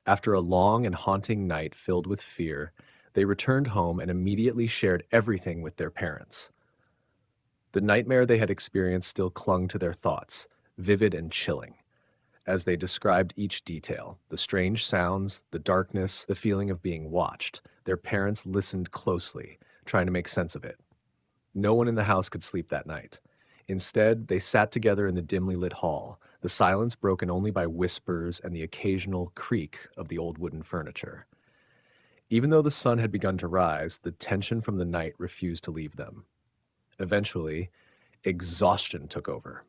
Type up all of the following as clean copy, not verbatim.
After a long and haunting night filled with fear, they returned home and immediately shared everything with their parents. The nightmare they had experienced still clung to their thoughts, vivid and chilling, as they described each detail: the strange sounds, the darkness, the feeling of being watched. Their parents listened closely, trying to make sense of it. No one in the house could sleep that night. Instead, they sat together in the dimly lit hall, the silence broken only by whispers and the occasional creak of the old wooden furniture. Even though the sun had begun to rise, the tension from the night refused to leave them. Eventually, exhaustion took over.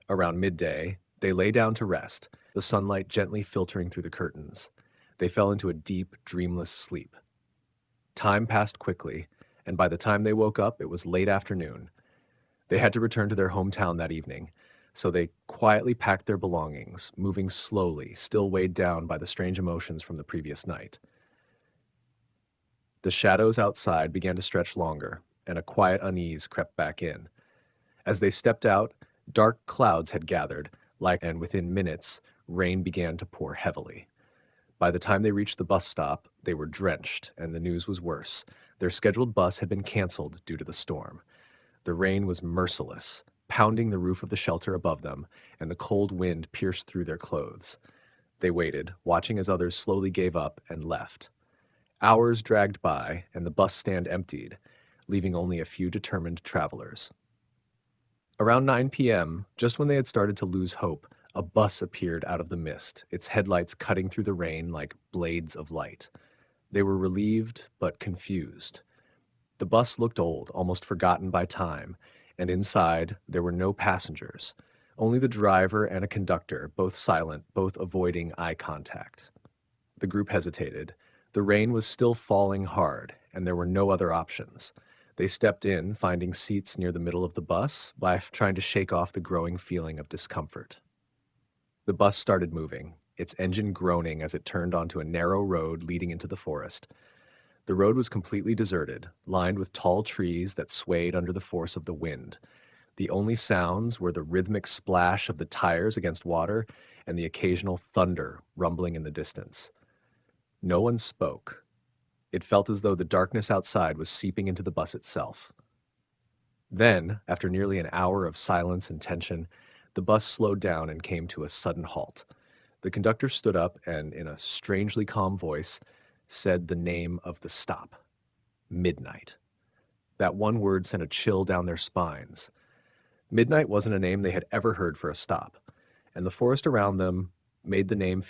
Around midday, they lay down to rest, the sunlight gently filtering through the curtains. They fell into a deep, dreamless sleep. Time passed quickly, and by the time they woke up, it was late afternoon. They had to return to their hometown that evening, so they quietly packed their belongings, moving slowly, still weighed down by the strange emotions from the previous night. The shadows outside began to stretch longer, and a quiet unease crept back in. As they stepped out, dark clouds had gathered, and within minutes, rain began to pour heavily. By the time they reached the bus stop, they were drenched, and the news was worse. Their scheduled bus had been canceled due to the storm. The rain was merciless, pounding the roof of the shelter above them, and the cold wind pierced through their clothes. They waited, watching as others slowly gave up and left. Hours dragged by, and the bus stand emptied, leaving only a few determined travelers. Around 9 p.m., just when they had started to lose hope, a bus appeared out of the mist, its headlights cutting through the rain like blades of light. They were relieved but confused. The bus looked old, almost forgotten by time, and inside there were no passengers, only the driver and a conductor, both silent, both avoiding eye contact. The group hesitated. The rain was still falling hard, and there were no other options. They stepped in, finding seats near the middle of the bus, by trying to shake off the growing feeling of discomfort. The bus started moving, its engine groaning as it turned onto a narrow road leading into the forest. The road was completely deserted, lined with tall trees that swayed under the force of the wind. The only sounds were the rhythmic splash of the tires against water and the occasional thunder rumbling in the distance. No one spoke. It felt as though the darkness outside was seeping into the bus itself. Then, after nearly an hour of silence and tension, the bus slowed down and came to a sudden halt. The conductor stood up and, in a strangely calm voice, said the name of the stop: Midnight. That one word sent a chill down their spines. Midnight wasn't a name they had ever heard for a stop, and the forest around them made the name feel